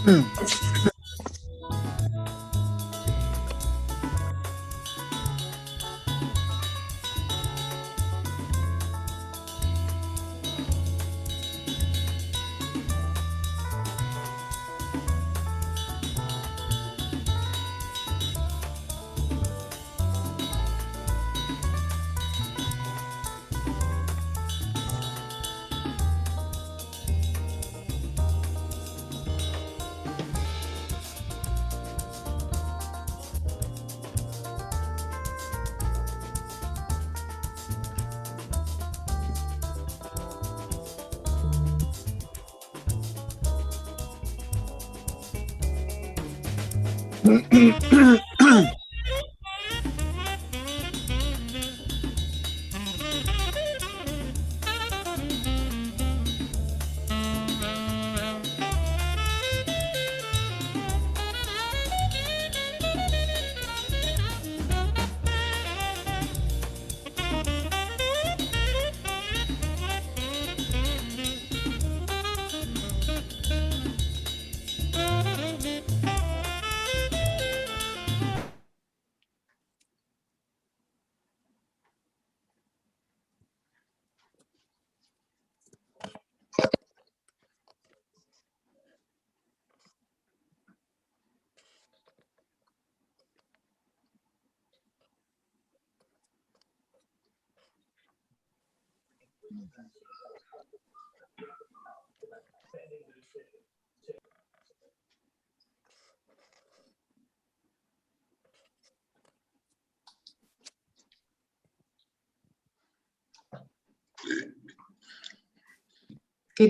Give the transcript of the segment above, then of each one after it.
Good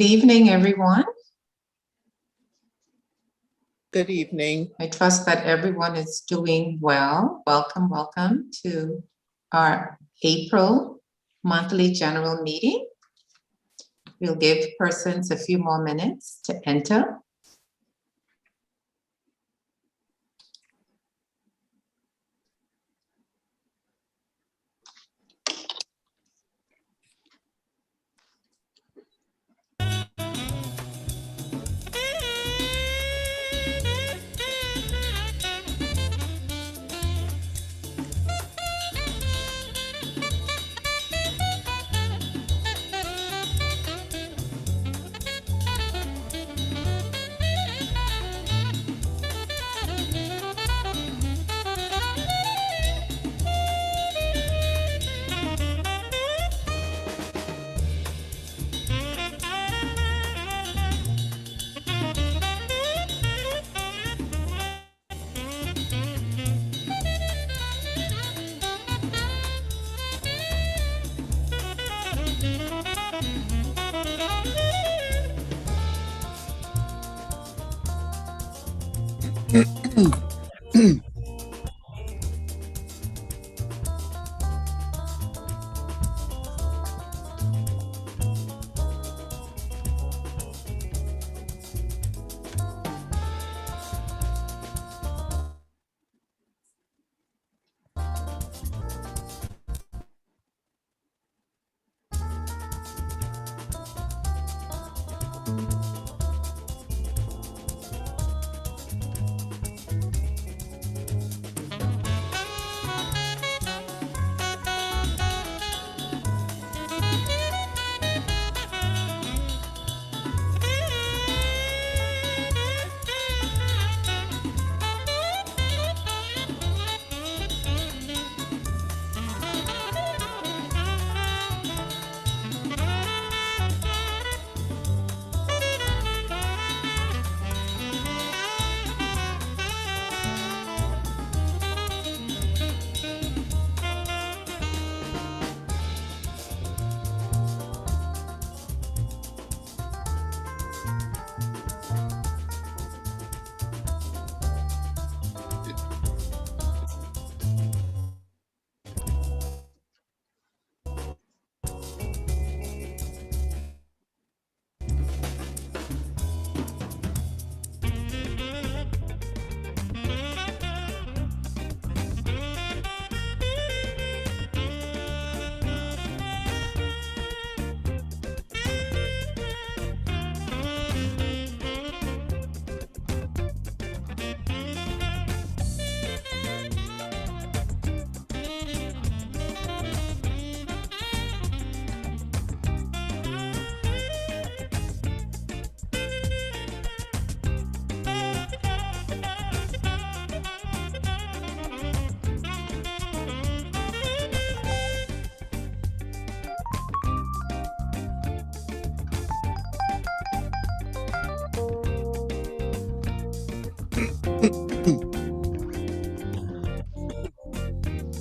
evening, everyone. Good evening. I trust that everyone is doing well. Welcome, welcome to our April monthly general meeting. We'll give persons a few more minutes to enter.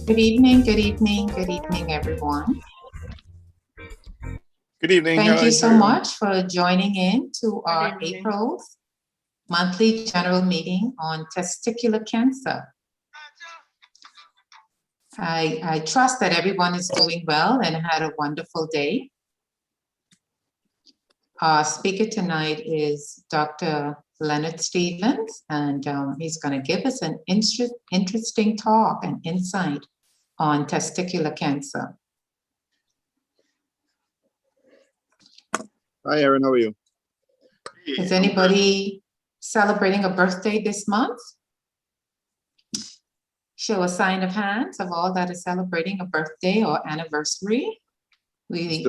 Good evening, good evening, good evening, everyone. Good evening. Thank how you are so much for joining in to our evening. April's monthly general meeting on testicular cancer. I trust that everyone is doing well and had a wonderful day. Our speaker tonight is Dr. Leonard Stephens, and he's going to give us an interesting talk and insight on testicular cancer. Hi, Aaron. How are you? Is anybody celebrating a birthday this month? Show a sign of hands of all that is celebrating a birthday or anniversary. We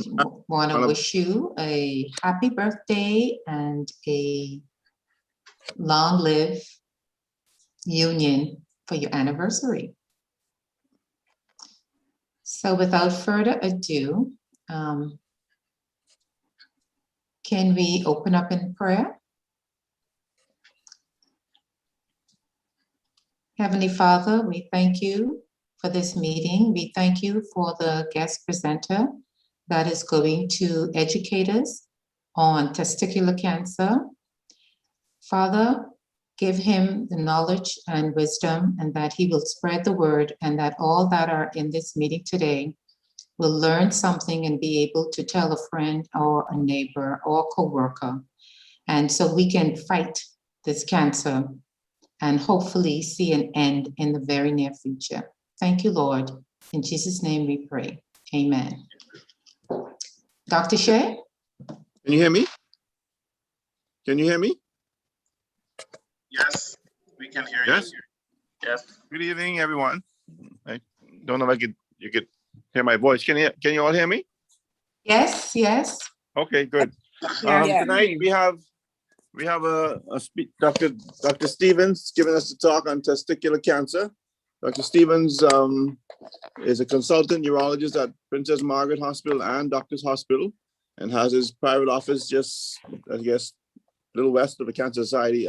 want to wish you a happy birthday and a long-live union for your anniversary. So without further ado, can we open up in prayer? Heavenly Father, we thank you for this meeting. We thank you for the guest presenter that is going to educate us on testicular cancer. Father, give him the knowledge and wisdom, and that he will spread the word, and that all that are in this meeting today will learn something and be able to tell a friend or a neighbor or coworker. And so we can fight this cancer and hopefully see an end in the very near future. Thank you, Lord. In Jesus' name we pray. Amen. Dr. Shea? Can you hear me? Can you hear me? Yes, we can hear Yes. you. Yes. Good evening, everyone. I don't know if you could hear my voice. Can you all hear me? Yes, yes. Okay, good. Yeah. Tonight we have Dr. Stephens giving us a talk on testicular cancer. Dr. Stephens is a consultant urologist at Princess Margaret Hospital and Doctors Hospital, and has his private office just, I guess, a little west of the Cancer Society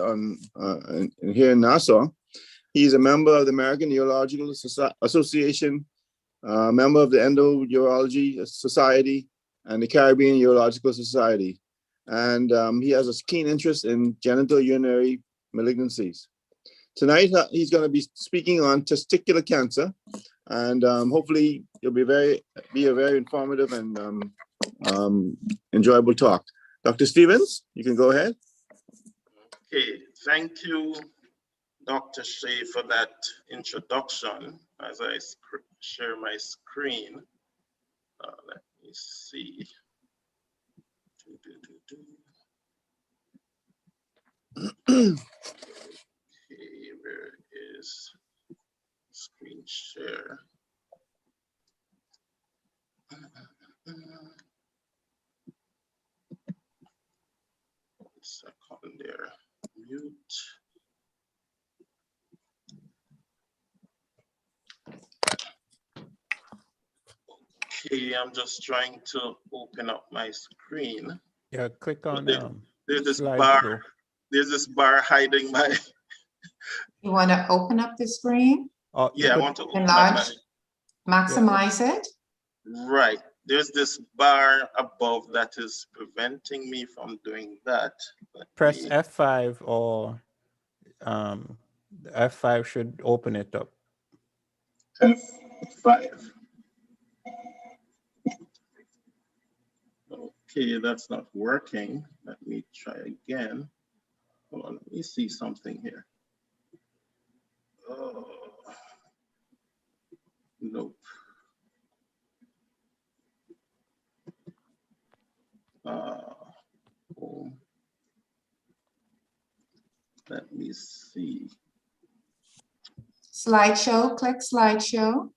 here in Nassau. He's a member of the American Urological Association, member of the Endourology Society and the Caribbean Urological Society. And he has a keen interest in genital urinary malignancies. Tonight, he's going to be speaking on testicular cancer, and hopefully it'll be a very informative and enjoyable talk. Dr. Stephens, you can go ahead. Okay, thank you, Dr. Shea, for that introduction. As I share my screen, let me see. Okay, where is screen share? It's a column there. Mute. Okay, I'm just trying to open up my screen. Yeah, click on There's this slideshow. bar. There's this bar hiding my. You want to open up the screen, Oh, Yeah, I want to open up enlarge, my. maximize it? Right. There's this bar above that is preventing me from doing that. press F5 or the F5 should open it up. F5. Okay, that's not working. Let me try again. Hold on, let me see something here. Oh, nope. Oh, let me see. Slideshow, click slideshow.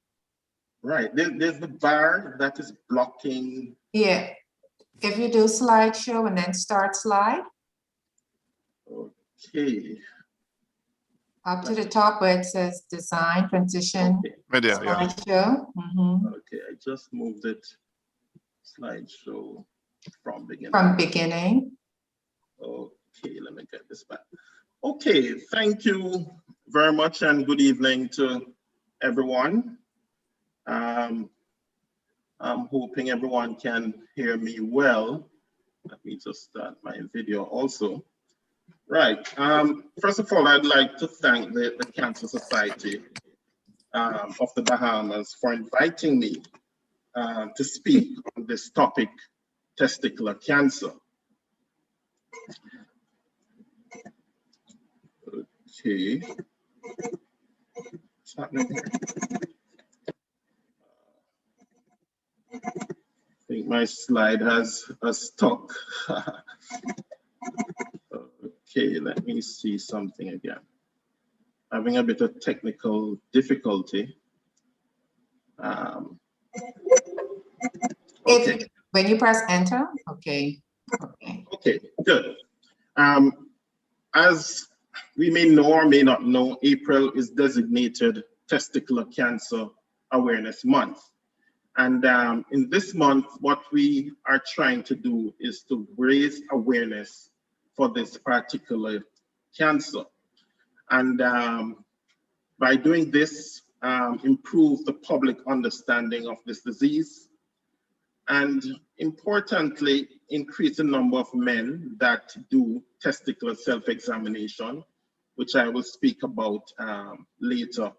Right, there's the bar that is blocking. Yeah. If you do slideshow and then start slide, Okay. up to the top where it says design, transition, Okay. Right there, yeah. slideshow. Okay, I just moved it. Slideshow from beginning. From beginning. Okay, let me get this back. Okay, thank you very much and good evening to everyone. I'm hoping everyone can hear me well. Let me just start my video also. Right. First of all, I'd like to thank the Cancer Society of the Bahamas for inviting me to speak on this topic, testicular cancer. Okay. What's happening here? I think my slide has stuck. Okay, let me see something again. Having a bit of technical difficulty. Okay. When you press enter, okay. Okay, good. As we may know or may not know, April is designated Testicular Cancer Awareness Month. And in this month, what we are trying to do is to raise awareness for this particular cancer. And by doing this, improve the public understanding of this disease, and importantly, increase the number of men that do testicular self-examination, which I will speak about later,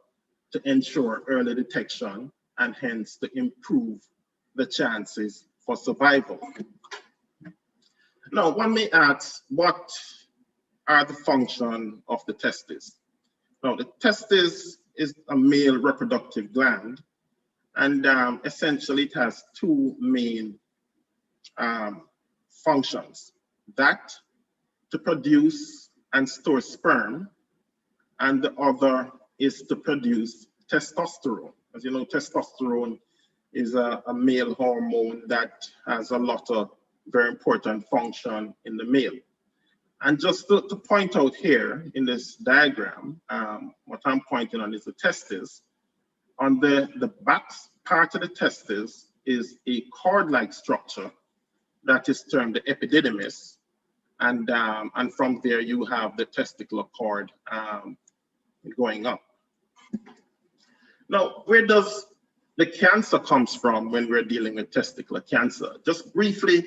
to ensure early detection and hence to improve the chances for survival. Now, one may ask, what are the functions of the testes? Now, the testis is a male reproductive gland, and essentially it has two main functions. That to produce and store sperm, and the other is to produce testosterone. As you know, testosterone is a male hormone that has a lot of very important function in the male. And just to point out here in this diagram, what I'm pointing on is the testes. On the back part of the testes is a cord-like structure that is termed the epididymis. And from there you have the testicular cord going up. Now, where does the cancer comes from when we're dealing with testicular cancer? Just briefly,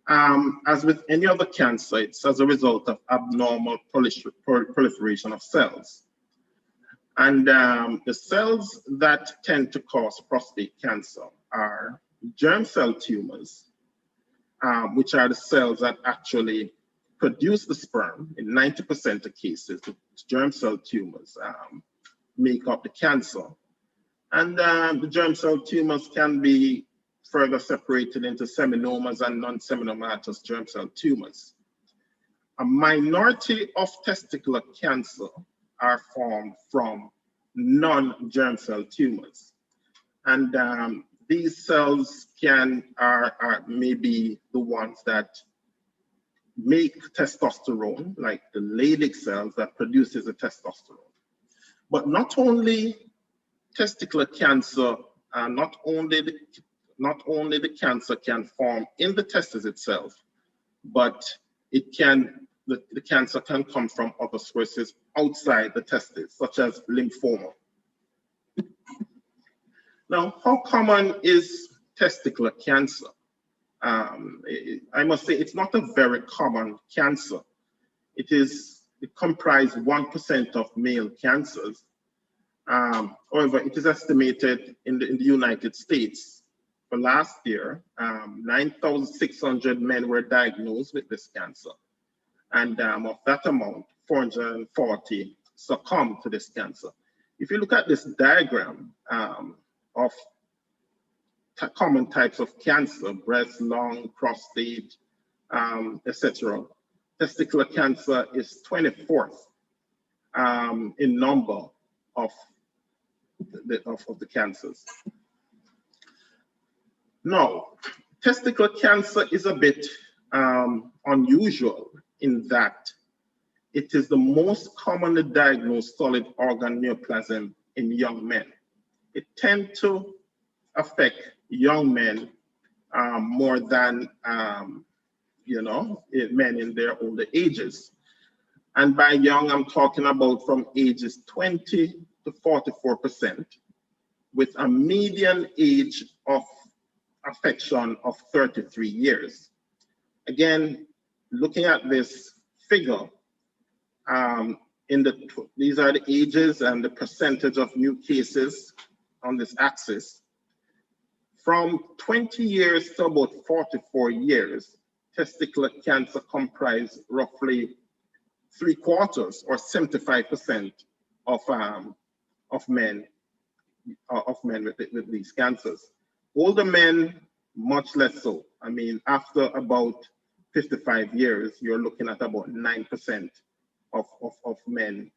as with any other cancer, it's as a result of abnormal proliferation of cells. And the cells that tend to cause prostate cancer are germ cell tumors, which are the cells that actually produce the sperm. In 90% of cases, the germ cell tumors make up the cancer. And the germ cell tumors can be further separated into seminomas and non-seminomatous germ cell tumors. A minority of testicular cancer are formed from non-germ cell tumors. And these cells are maybe the ones that make testosterone, like the Leydig cells that produces the testosterone. But not only testicular cancer, not only the cancer can form in the testis itself, but the cancer can come from other sources outside the testis, such as lymphoma. Now, how common is testicular cancer? I must say it's not a very common cancer. It comprises 1% of male cancers. However, it is estimated in the United States for last year, 9,600 men were diagnosed with this cancer. And of that amount, 440 succumbed to this cancer. If you look at this diagram of common types of cancer, breast, lung, prostate, etc., testicular cancer is 24th in number of the cancers. Now, testicular cancer is a bit unusual in that it is the most commonly diagnosed solid organ neoplasm in young men. It tends to affect young men more than men in their older ages. And by young, I'm talking about from ages 20 to 44%. with a median age of affection of 33 years. Again, looking at this figure, these are the ages and the percentage of new cases on this axis. From 20 years to about 44 years, testicular cancer comprise roughly 3/4 or 75% of men with these cancers. Older men, much less so. I mean, after about 55 years, you're looking at about 9% of men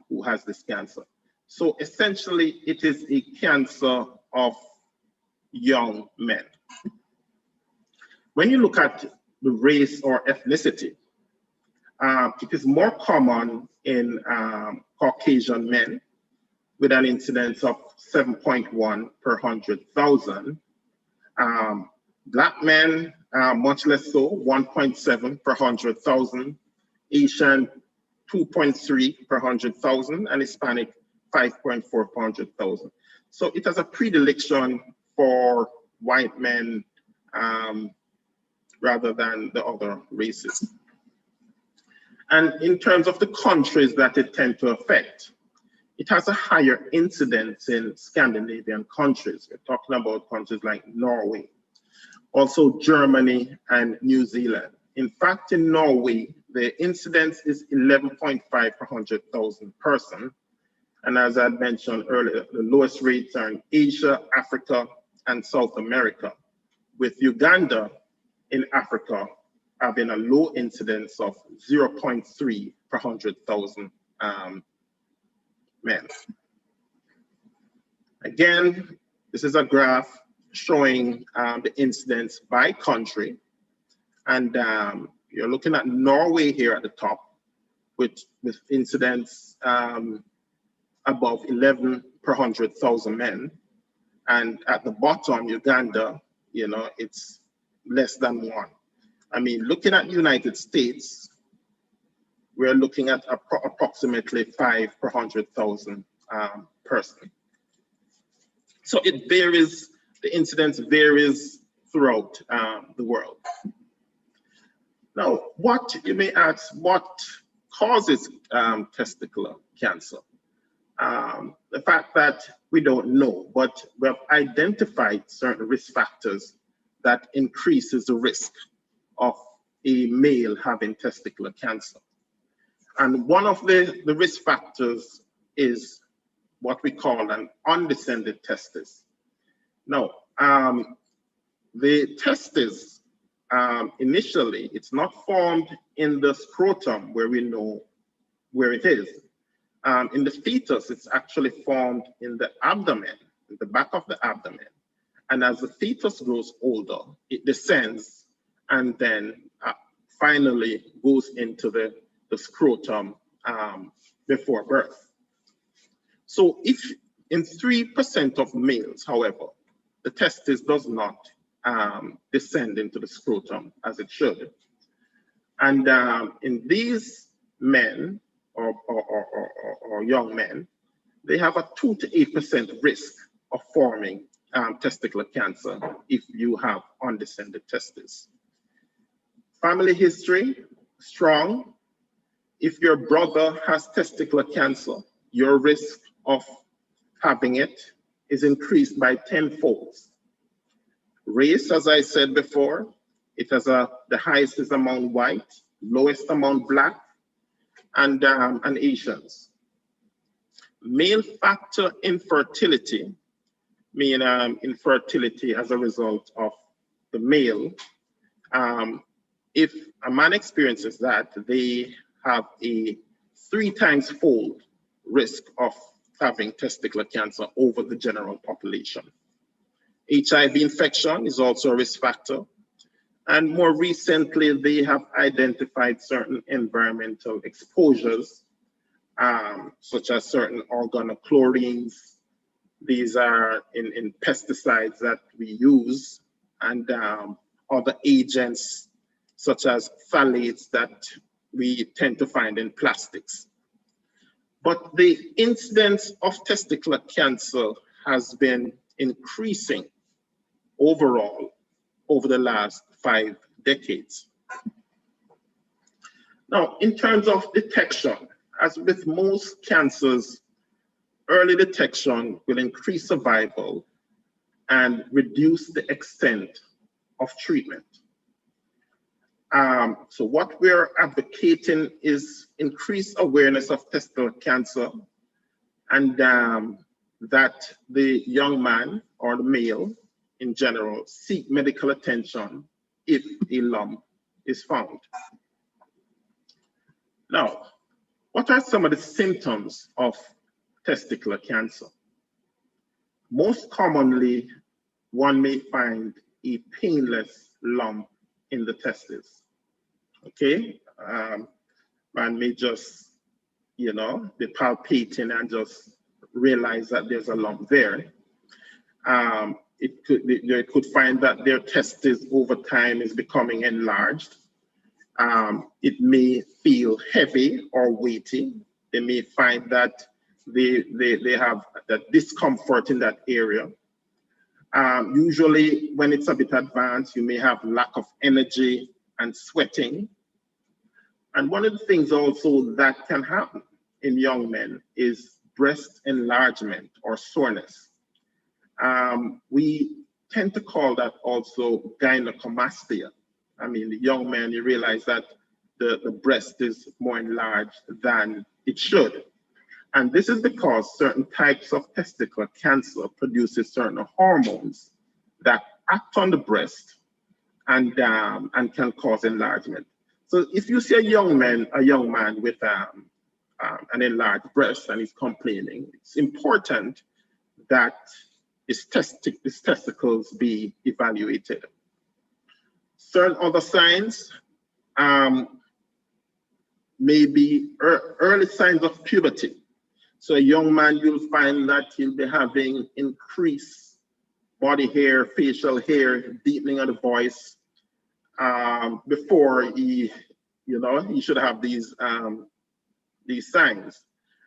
who has this cancer. So essentially, it is a cancer of young men. When you look at the race or ethnicity, it is more common in Caucasian men with an incidence of 7.1 per 100,000. Black men, much less so, 1.7 per 100,000. Asian, 2.3 per 100,000, and Hispanic, 5.4 per 100,000. So it has a predilection for white men rather than the other races. And in terms of the countries that it tends to affect, it has a higher incidence in Scandinavian countries. We're talking about countries like Norway, also Germany and New Zealand. In fact, in Norway, the incidence is 11.5 per 100,000 person. And as I mentioned earlier, the lowest rates are in Asia, Africa, and South America, with Uganda in Africa having a low incidence of 0.3 per 100,000 men. Again, this is a graph showing the incidence by country. And you're looking at Norway here at the top with incidence above 11 per 100,000 men. And at the bottom, Uganda, you know, it's less than 1. I mean, looking at United States, we're looking at approximately 5 per 100,000 person. So it varies, the incidence varies throughout the world. Now, what you may ask, what causes testicular cancer? The fact that we don't know, but we have identified certain risk factors that increases the risk of a male having testicular cancer. And one of the risk factors is what we call an undescended testis. Now, the testis, initially, it's not formed in the scrotum where we know where it is. In the fetus, it's actually formed in the abdomen, in the back of the abdomen. And as the fetus grows older, it descends and then finally goes into the scrotum before birth. So if in 3% of males, however, the testis does not descend into the scrotum as it should. And in these men or young men, they have a 2 to 8% risk of forming testicular cancer if you have undescended testis. Family history, strong. If your brother has testicular cancer, your risk of having it is increased by 10-fold. Race, as I said before, it has the highest is among white, lowest among black, and Asians. Male factor infertility, meaning infertility as a result of the male. If a man experiences that, they have a 3 times fold risk of having testicular cancer over the general population. HIV infection is also a risk factor. And more recently, they have identified certain environmental exposures, such as certain organochlorines. These are in pesticides that we use, and other agents, such as phthalates that we tend to find in plastics. But the incidence of testicular cancer has been increasing overall over the last 5 decades. Now, in terms of detection, as with most cancers, early detection will increase survival and reduce the extent of treatment. So what we're advocating is increased awareness of testicular cancer, and that the young man or the male in general seek medical attention if a lump is found. Now, what are some of the symptoms of testicular cancer? Most commonly, one may find a painless lump in the testes. Okay, man may just, be palpating and just realize that there's a lump there. It could find that their testes over time is becoming enlarged. It may feel heavy or weighty. They may find that they have that discomfort in that area. Usually when it's a bit advanced, you may have lack of energy and sweating. And one of the things also that can happen in young men is breast enlargement or soreness. We tend to call that also gynecomastia. I mean, the young man, you realize that the breast is more enlarged than it should. And this is because certain types of testicular cancer produces certain hormones that act on the breast and can cause enlargement. So if you see a young man with an enlarged breast and he's complaining, it's important that his testicles be evaluated. Certain other signs may be early signs of puberty. So a young man, you'll find that he'll be having increased body hair, facial hair, deepening of the voice. Before he should have these signs.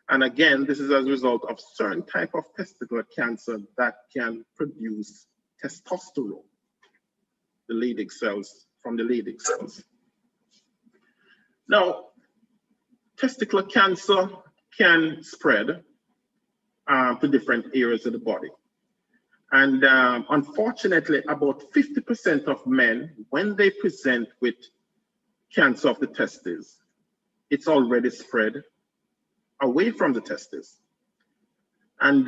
And again, this is as a result of certain type of testicular cancer that can produce testosterone, the Leydig cells, from the Leydig cells. Now, testicular cancer can spread to different areas of the body. And unfortunately, about 50% of men, when they present with cancer of the testes, it's already spread away from the testes. And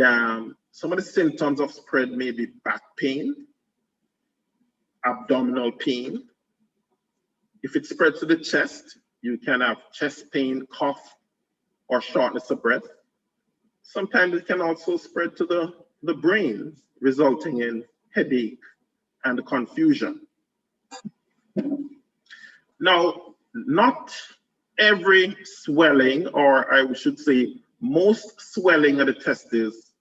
some of the symptoms of spread may be back pain, abdominal pain. If it spreads to the chest, you can have chest pain, cough, or shortness of breath. Sometimes it can also spread to the brain, resulting in headache and confusion. Now, not every swelling, or I should say most swelling of the testes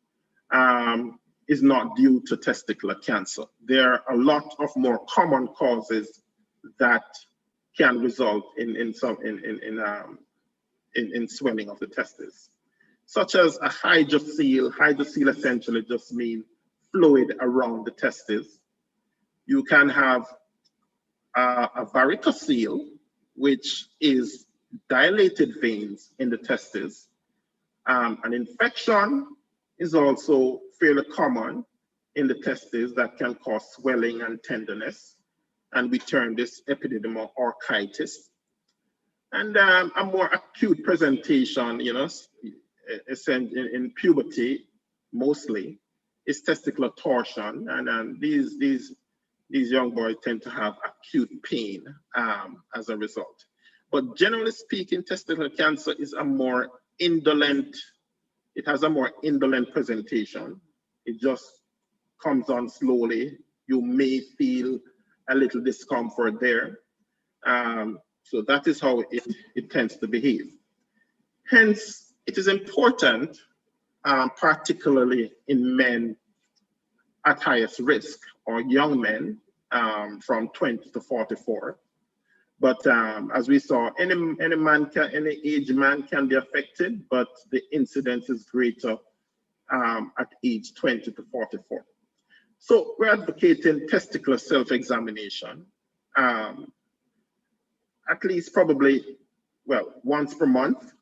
is not due to testicular cancer. There are a lot of more common causes that can result in swelling of the testes, such as a hydrocele. Hydrocele essentially just means fluid around the testes. You can have a varicocele, which is dilated veins in the testes. An infection is also fairly common in the testes that can cause swelling and tenderness, and we term this epididymal orchitis. And a more acute presentation, in puberty mostly, is testicular torsion, and these young boys tend to have acute pain as a result. But generally speaking, testicular cancer is a more indolent, it has a more indolent presentation. It just comes on slowly. You may feel a little discomfort there. So that is how it tends to behave. Hence, it is important, particularly in men at highest risk, or young men from 20 to 44. But as we saw, any age man can be affected, but the incidence is greater at age 20 to 44. So we're advocating testicular self-examination, at least probably, well, once per month.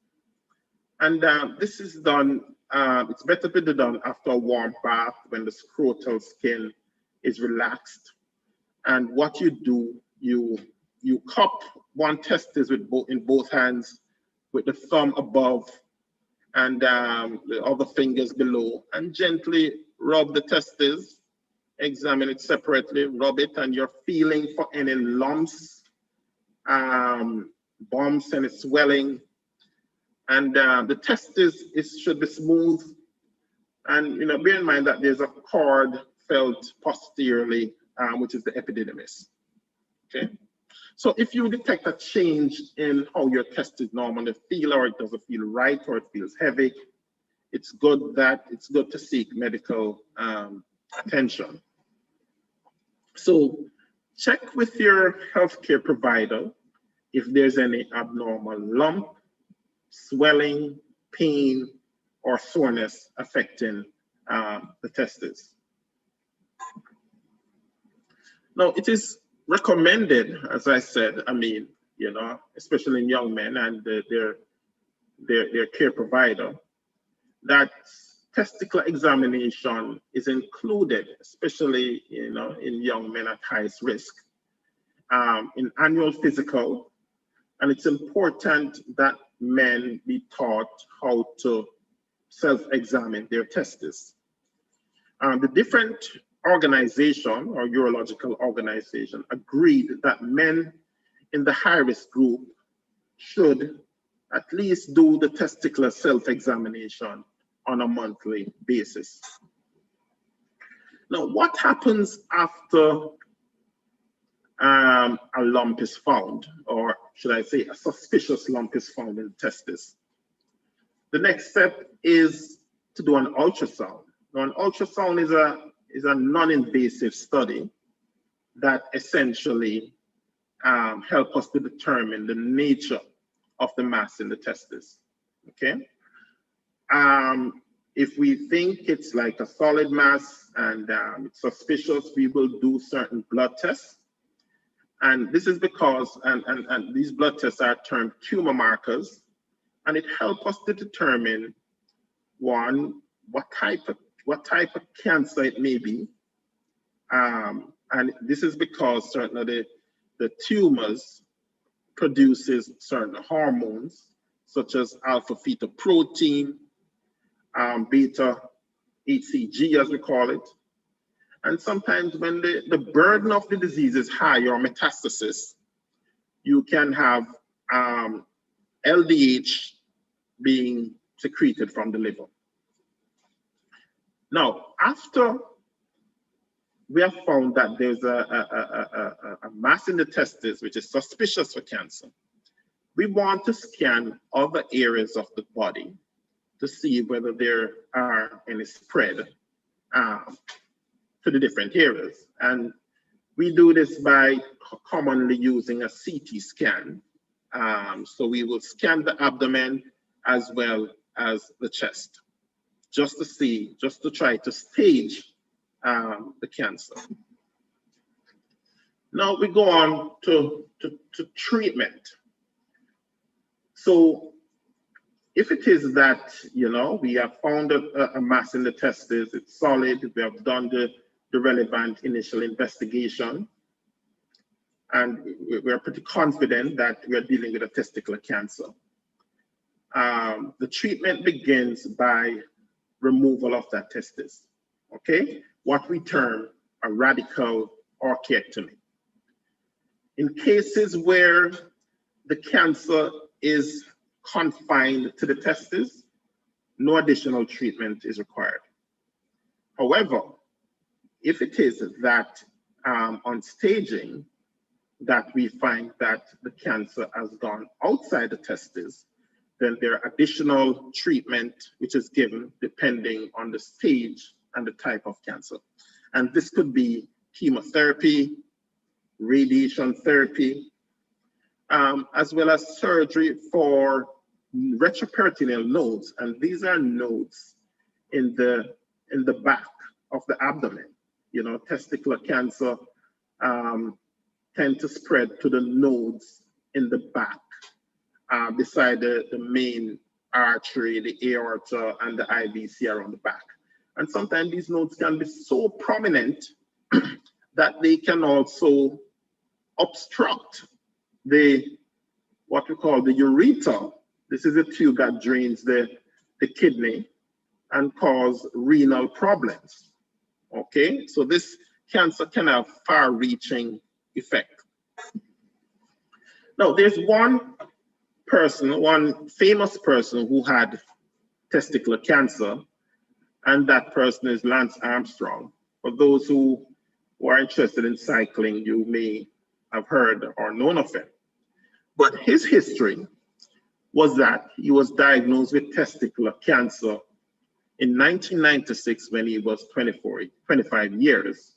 And this is done, it's better to be done after a warm bath when the scrotal skin is relaxed. And what you do, you cup one testis in both hands with the thumb above and the other fingers below, and gently rub the testis, examine it separately, rub it, and you're feeling for any lumps, bumps, any swelling. And the testis should be smooth. And bear in mind that there's a cord felt posteriorly, which is the epididymis. Okay. So if you detect a change in how your testes normally feel, or it doesn't feel right, or it feels heavy, it's good to seek medical attention. So check with your healthcare provider if there's any abnormal lump, swelling, pain, or soreness affecting the testes. Now, it is recommended, as I said, especially in young men and their care provider, that testicular examination is included, especially in young men at highest risk, in annual physical. And it's important that men be taught how to self-examine their testes. The different organization or urological organization agreed that men in the high-risk group should at least do the testicular self-examination on a monthly basis. Now, what happens after a lump is found, or should I say a suspicious lump is found in the testis? The next step is to do an ultrasound. Now, an ultrasound is a non-invasive study that essentially help us to determine the nature of the mass in the testis. Okay. If we think it's like a solid mass and it's suspicious, we will do certain blood tests. And this is because, and these blood tests are termed tumor markers, and it helps us to determine, one, what type of cancer it may be. And this is because certainly the tumors produces certain hormones, such as alpha-fetoprotein, beta HCG, as we call it. And sometimes when the burden of the disease is high or metastasis, you can have LDH being secreted from the liver. Now, after we have found that there's a mass in the testis which is suspicious for cancer, we want to scan other areas of the body to see whether there are any spread to the different areas. And we do this by commonly using a CT scan. So we will scan the abdomen as well as the chest, just to try to stage the cancer. Now we go on to treatment. So if it is that, we have found a mass in the testis, it's solid, we have done the relevant initial investigation, and we're pretty confident that we're dealing with a testicular cancer. The treatment begins by removal of that testis, okay? What we term a radical orchiectomy. In cases where the cancer is confined to the testis, no additional treatment is required. However, if it is that on staging that we find that the cancer has gone outside the testis, then there are additional treatment which is given depending on the stage and the type of cancer. And this could be chemotherapy, radiation therapy, as well as surgery for retroperitoneal nodes. And these are nodes in the back of the abdomen. You know, testicular cancer tend to spread to the nodes in the back, beside the main artery, the aorta, and the IVC around the back. And sometimes these nodes can be so prominent that they can also obstruct what we call the ureter. This is a tube that drains the kidney and cause renal problems. Okay, so this cancer can have far-reaching effect. Now, there's one famous person who had testicular cancer, and that person is Lance Armstrong. For those who are interested in cycling, you may have heard or known of him. But his history was that he was diagnosed with testicular cancer in 1996 when he was 25 years.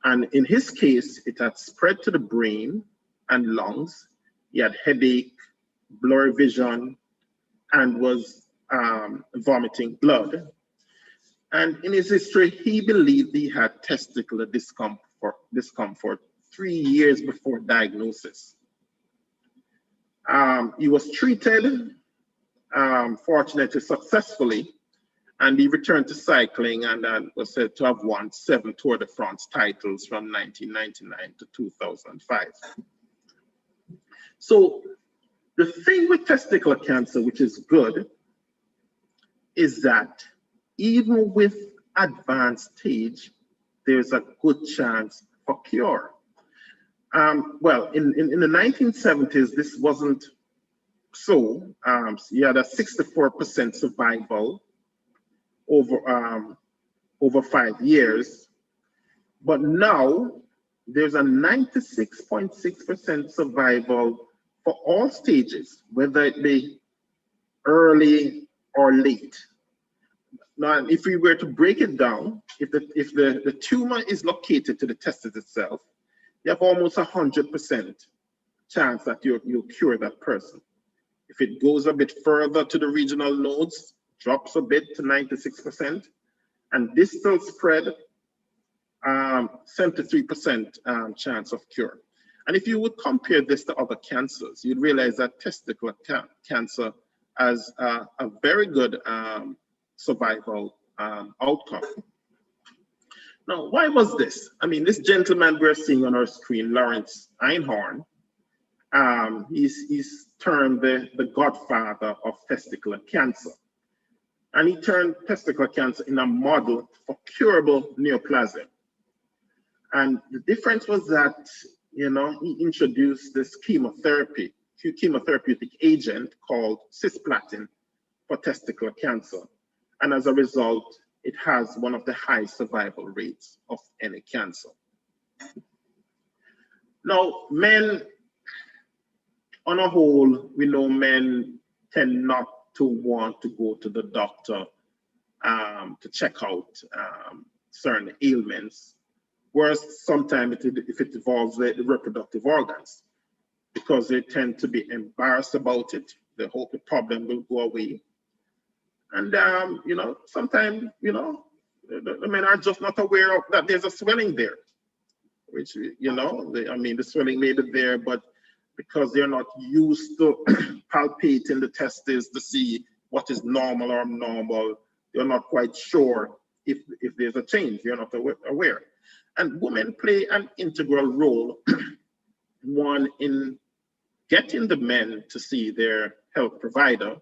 And in his case, it had spread to the brain and lungs. He had headache, blurry vision, and was vomiting blood. And in his history, he believed he had testicular discomfort 3 years before diagnosis. He was treated, fortunately, successfully, and he returned to cycling and was said to have won 7 Tour de France titles from 1999 to 2005. So the thing with testicular cancer, which is good, is that even with advanced stage, there's a good chance for cure. Well, in the 1970s, this wasn't so. You had a 64% survival over 5 years, but now there's a 96.6% survival for all stages, whether it be early or late. Now, if we were to break it down, if the tumor is located to the testis itself, you have almost 100% chance that you'll cure that person. If it goes a bit further to the regional nodes, drops a bit to 96%, and distal spread, 73% chance of cure. And if you would compare this to other cancers, you'd realize that testicular cancer has a very good survival outcome. Now, why was this? I mean, this gentleman we're seeing on our screen, Lawrence Einhorn, he's termed the godfather of testicular cancer. And he turned testicular cancer in a model for curable neoplasm. And the difference was that, you know, he introduced this chemotherapeutic agent called cisplatin for testicular cancer. And as a result, it has one of the high survival rates of any cancer. Now, men, on a whole, we know men tend not to want to go to the doctor to check out certain ailments, whereas sometimes if it involves the reproductive organs, because they tend to be embarrassed about it. They hope the problem will go away. And, you know, sometimes, you know, the men are just not aware of that there's a swelling there, which, you know, the swelling may be there, but because they're not used to palpating the testes to see what is normal or abnormal, they're not quite sure if there's a change. They're not aware. And women play an integral role, one in getting the men to see their health provider.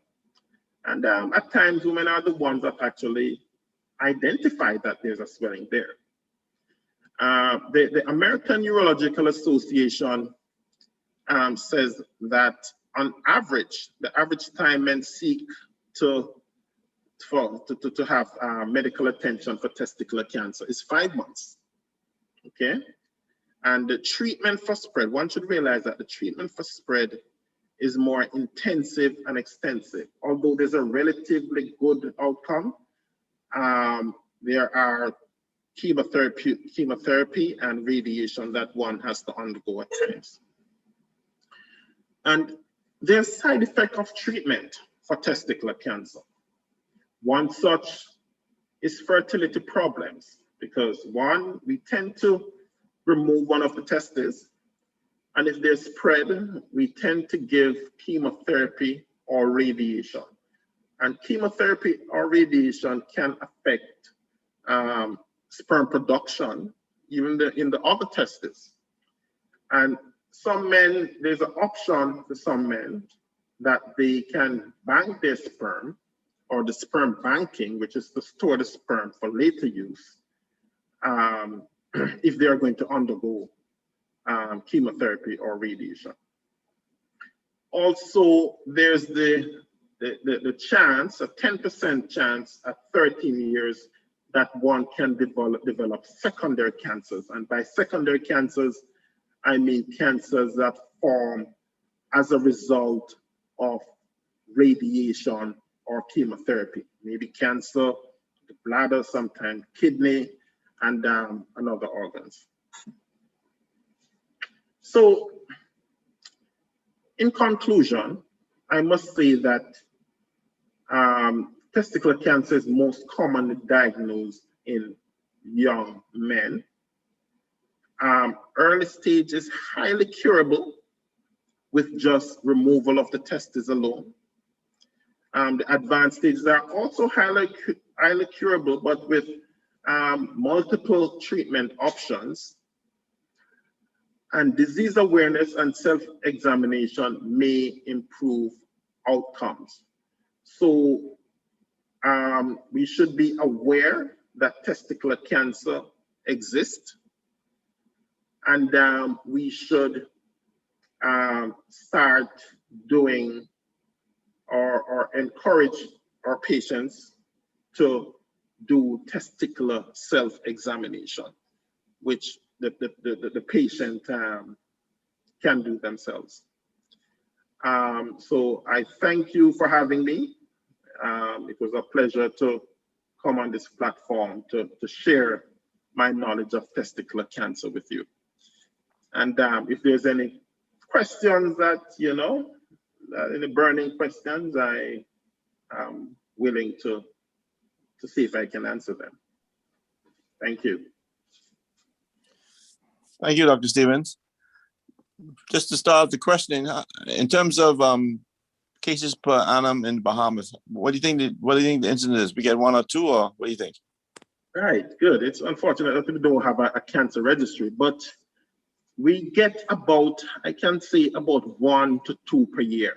And at times, women are the ones that actually identify that there's a swelling there. The American Urological Association says that on average, the average time men seek to have medical attention for testicular cancer is 5 months. Okay, and the treatment for spread, one should realize that the treatment for spread is more intensive and extensive. Although there's a relatively good outcome, there are chemotherapy and radiation that one has to undergo at times. And there's side effect of treatment for testicular cancer. One such is fertility problems, because one, we tend to remove one of the testes, and if they're spread, we tend to give chemotherapy or radiation. And chemotherapy or radiation can affect sperm production, even in the other testes. And some men, there's an option for some men that they can bank their sperm, or the sperm banking, which is to store the sperm for later use, if they are going to undergo chemotherapy or radiation. Also, there's the chance, a 10% chance at 13 years that one can develop secondary cancers. And by secondary cancers, I mean cancers that form as a result of radiation or chemotherapy, maybe cancer, the bladder, sometimes kidney, and other organs. So, in conclusion, I must say that testicular cancer is most commonly diagnosed in young men. Early stage is highly curable with just removal of the testes alone. The advanced stages are also highly curable, but with multiple treatment options. And disease awareness and self-examination may improve outcomes. So we should be aware that testicular cancer exists, and we should start doing or encourage our patients to do testicular self-examination, which the patient can do themselves. So I thank you for having me. It was a pleasure to come on this platform to share my knowledge of testicular cancer with you. And if there's any questions that, any burning questions, I am willing to see if I can answer them. Thank you. Thank you, Dr. Stephens. Just to start the questioning, in terms of cases per annum in Bahamas, what do you think the incidence is? We get 1 or 2, or what do you think? Right, good. It's unfortunate that we don't have a cancer registry, but we get about, I can say about 1 to 2 per year.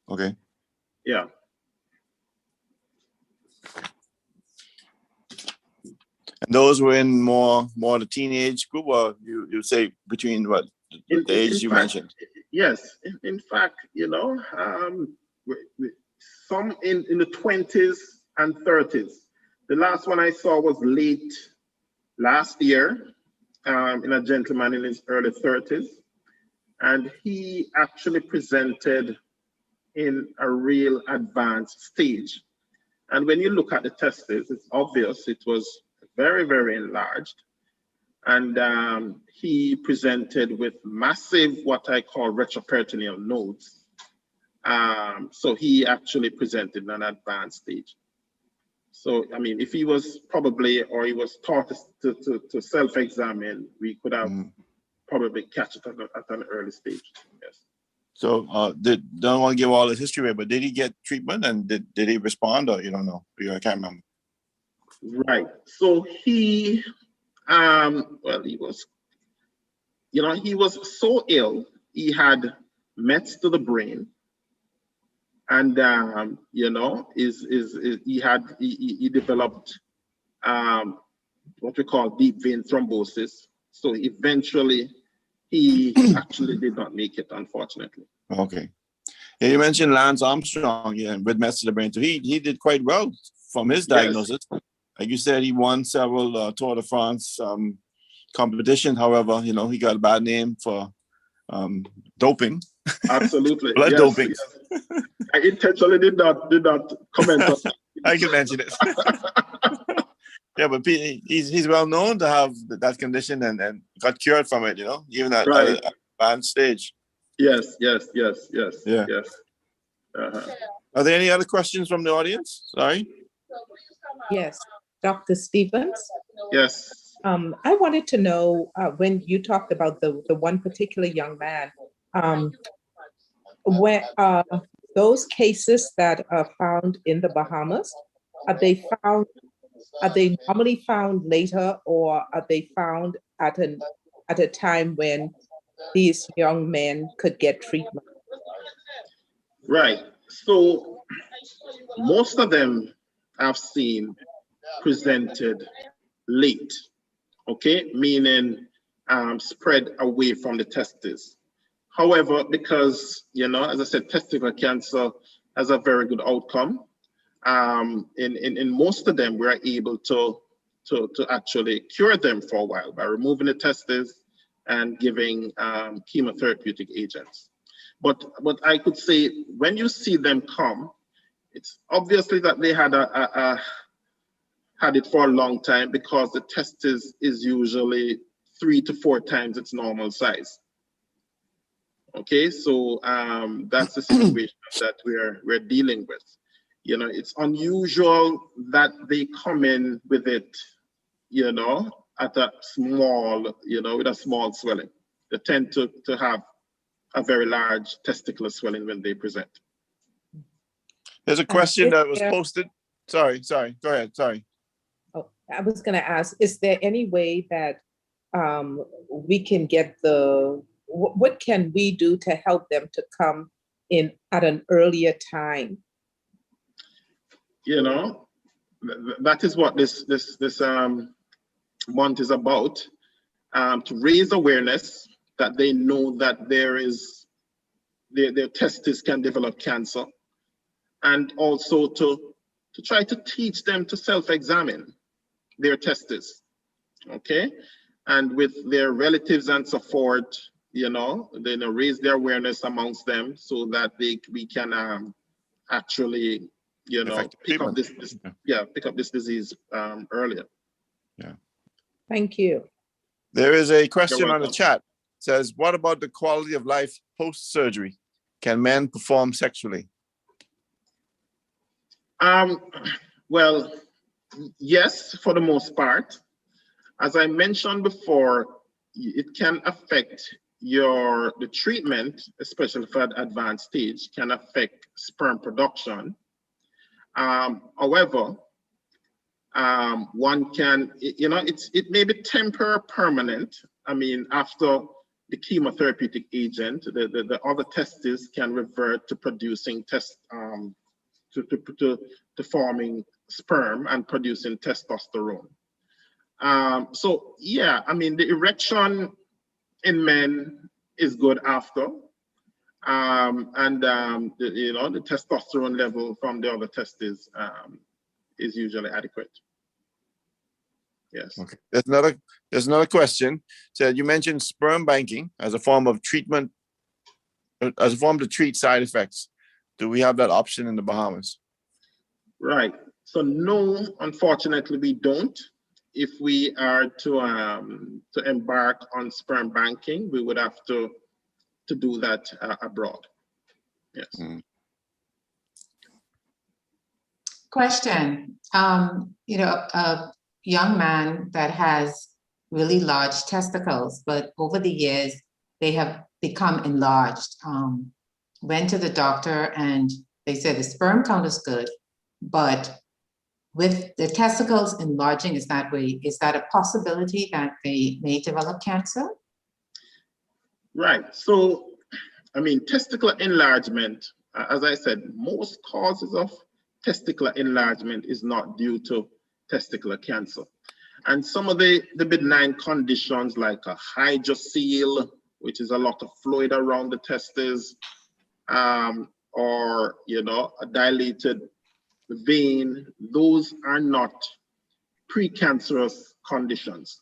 Okay. Yeah. And those were in more the teenage group, or you say between what the age you mentioned? Yes, in fact, some in the 20s and 30s. The last one I saw was late last year, in a gentleman in his early 30s, and he actually presented in a real advanced stage. And when you look at the testes, it's obvious it was very, very enlarged. And he presented with massive, what I call retroperitoneal nodes. So he actually presented in an advanced stage. So, I mean, if he was probably, or he was taught to self-examine, we could have probably catch it at an early stage, yes. So don't want to give all his history away, but did he get treatment, and did he respond, or you don't know? I can't remember. Right. So he, well, he was, he was so ill. He had mets to the brain, and he developed what we call deep vein thrombosis. So eventually, he actually did not make it, unfortunately. Okay. Yeah, you mentioned Lance Armstrong, with mets to the brain. So he did quite well from his diagnosis. Yes. Like you said, he won several Tour de France competitions. However, he got a bad name for doping. Absolutely. Blood doping. Yes. I intentionally did not comment on that. I can mention it. Yeah, but he's well known to have that condition and got cured from it, even at an advanced stage. Yes. Yeah. Yes. Are there any other questions from the audience? Sorry. Yes, Dr. Stephens. Yes. I wanted to know when you talked about the one particular young man, when those cases that are found in the Bahamas, are they normally found later, or are they found at a time when these young men could get treatment? Right. So most of them I've seen presented late, okay, meaning spread away from the testes. However, because, as I said, testicular cancer has a very good outcome, in most of them, we're able to actually cure them for a while by removing the testes and giving chemotherapeutic agents. But I could say when you see them come, it's obviously that they had had it for a long time, because the testis is usually 3 to 4 times its normal size. Okay, so that's the situation that we're dealing with. It's unusual that they come in with it, at a small, with a small swelling. They tend to have a very large testicular swelling when they present. There's a question that was posted. Sorry, go ahead, sorry. Oh, I was going to ask, is there any way that we can get what can we do to help them to come in at an earlier time? That is what this month is about, to raise awareness that they know that their testes can develop cancer, and also to try to teach them to self-examine their testes, okay? And with their relatives and so forth, they raise their awareness amongst them so that we can actually, pick up this disease earlier. Yeah. Thank you. There is a question on the chat. It says, what about the quality of life post-surgery? Can men perform sexually? Well, yes, for the most part. As I mentioned before, it can affect the treatment, especially for advanced stage, can affect sperm production. However, one can, it may be temporary, permanent. I mean, after the chemotherapeutic agent, the other testes can revert to producing to forming sperm and producing testosterone. So yeah, I mean, the erection in men is good after, the testosterone level from the other testes is usually adequate. Yes. Okay. There's another question. So you mentioned sperm banking as a form of treatment, as a form to treat side effects. Do we have that option in the Bahamas? Right. So no, unfortunately, we don't. If we are to embark on sperm banking, we would have to do that abroad. Yes. Mm. Question, a young man that has really large testicles, but over the years, they have become enlarged. Went to the doctor and they said the sperm count is good, but with the testicles enlarging, is that a possibility that they may develop cancer? Right. So, I mean, testicular enlargement, as I said, most causes of testicular enlargement is not due to testicular cancer. And some of the benign conditions like a hydrocele, which is a lot of fluid around the testes, or, a dilated vein, those are not precancerous conditions.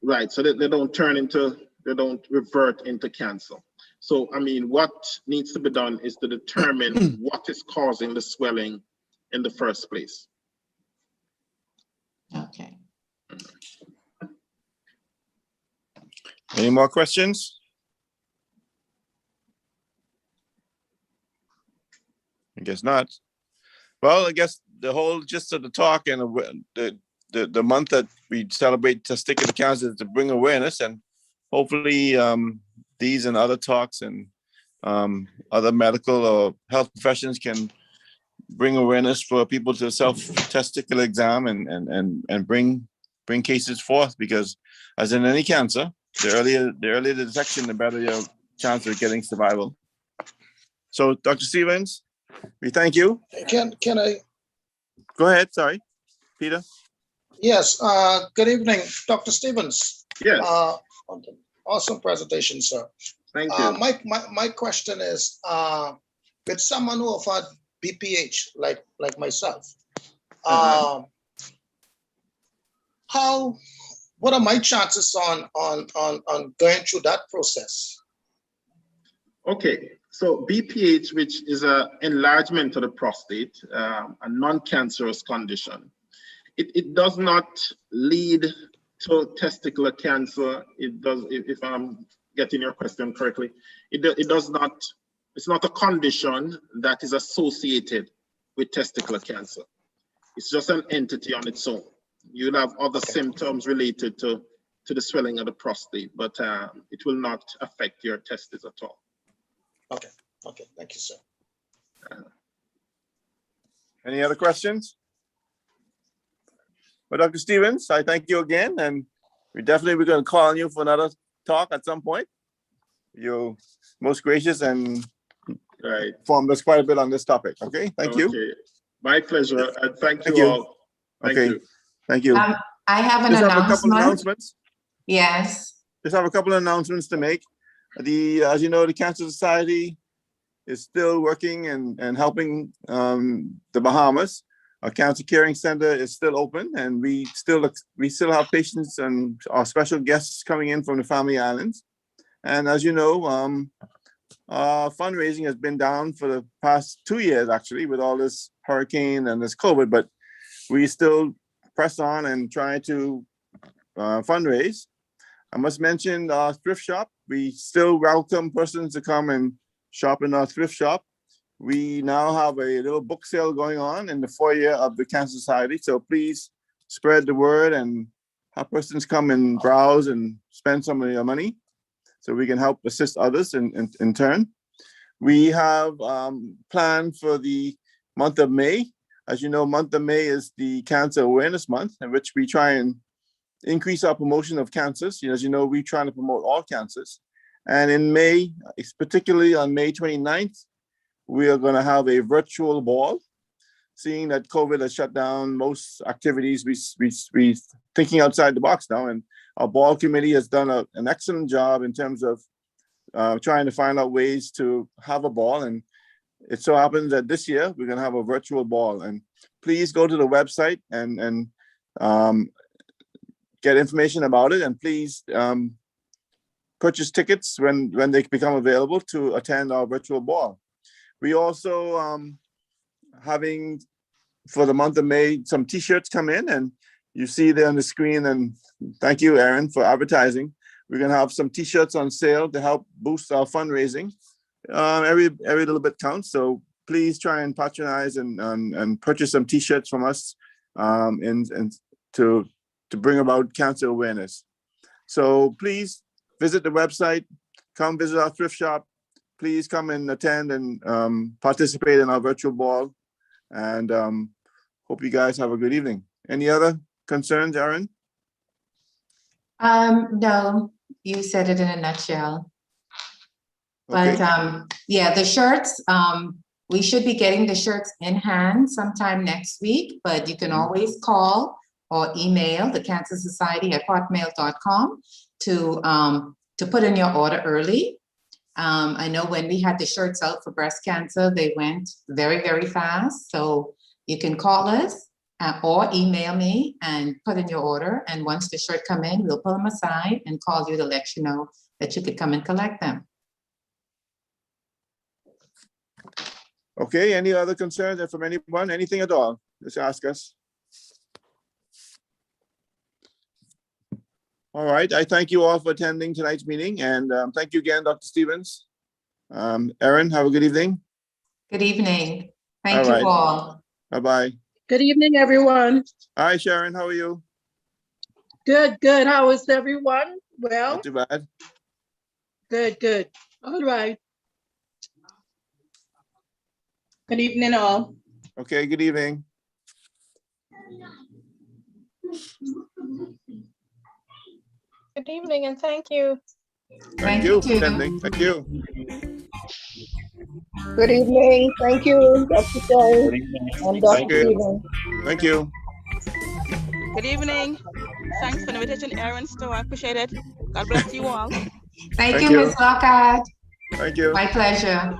Right, so they don't revert into cancer. So, I mean, what needs to be done is to determine what is causing the swelling in the first place. Okay. Any more questions? I guess not. Well, I guess the whole gist of the talk and the month that we celebrate testicular cancer is to bring awareness, and hopefully these and other talks and other medical or health professions can bring awareness for people to self-testicular exam and bring cases forth, because as in any cancer, the earlier the detection, the better your chance of getting survival. So Dr. Stephens, we thank you. Can I? Go ahead, sorry, Peter. Yes, good evening, Dr. Stephens. Yes, Awesome presentation, sir. thank you. My question is, with someone who have had BPH, like myself, what are my chances on going through that process? Okay, so BPH, which is an enlargement of the prostate, a non-cancerous condition, it does not lead to testicular cancer. It does, if I'm getting your question correctly, it does not, it's not a condition that is associated with testicular cancer. It's just an entity on its own. You'll have other symptoms related to the swelling of the prostate, but it will not affect your testes at all. Okay, thank you, sir. Any other questions? Well, Dr. Stephens, I thank you again, and we're going to call on you for another talk at some point. You're most gracious and informed us quite a bit on this topic. Okay, thank you. Okay, my pleasure, and thank you all. Thank you. Thank you. I have an Just have a couple announcement. announcements. Yes. Just have a couple of announcements to make. As you know, the Cancer Society is still working and helping the Bahamas. Our Cancer Caring Center is still open, and we still have patients and our special guests coming in from the Family Islands. And as you know, our fundraising has been down for the past 2 years, actually, with all this hurricane and this COVID, but we still press on and try to fundraise. I must mention our thrift shop. We still welcome persons to come and shop in our thrift shop. We now have a little book sale going on in the foyer of the Cancer Society. So please spread the word and have persons come and browse and spend some of your money so we can help assist others in turn. We have planned for the month of May. As you know, month of May is the Cancer Awareness Month, in which we try and increase our promotion of cancers. As you know, we're trying to promote all cancers. And in May, particularly on May 29th, we are going to have a virtual ball. Seeing that COVID has shut down most activities, we're thinking outside the box now. And our ball committee has done an excellent job in terms of trying to find out ways to have a ball. And it so happens that this year we're going to have a virtual ball. And please go to the website and get information about it. And please purchase tickets when they become available to attend our virtual ball. We also having, for the month of May, some t-shirts come in, and you see there on the screen, and thank you, Aaron, for advertising. We're going to have some t-shirts on sale to help boost our fundraising. Every little bit counts, so please try and patronize and purchase some t-shirts from us and to bring about cancer awareness. So please visit the website, come visit our thrift shop. Please come and attend and participate in our virtual ball, and hope you guys have a good evening. Any other concerns, Aaron? No, you said it in a nutshell. Okay. But yeah, the shirts, we should be getting the shirts in hand sometime next week, but you can always call or email the Cancer Society at hotmail.com to put in your order early. I know when we had the shirts out for breast cancer, they went very, very fast. So you can call us or email me and put in your order. And once the shirt come in, we'll pull them aside and call you to let you know that you could come and collect them. Okay, any other concerns from anyone? Anything at all? Just ask us. All right, I thank you all for attending tonight's meeting, and thank you again, Dr. Stephens. Aaron, have a good evening. Good evening. All Thank right. you all. Bye-bye. Good evening, everyone. Hi, Sharon, how are you? Good, good. How is everyone? Well, Not too bad. good, good. All right. Good evening, all. Okay, good evening. Good evening and thank you. Thank you for too. attending. Thank you. Good evening. Thank you, Dr. Joy and Dr. Okay. Stevens. Thank you. Good evening. Thanks for the invitation, Aaron. So I appreciate it. God bless you all. Thank Thank you, you. Ms. Lockhart. Thank you. My pleasure.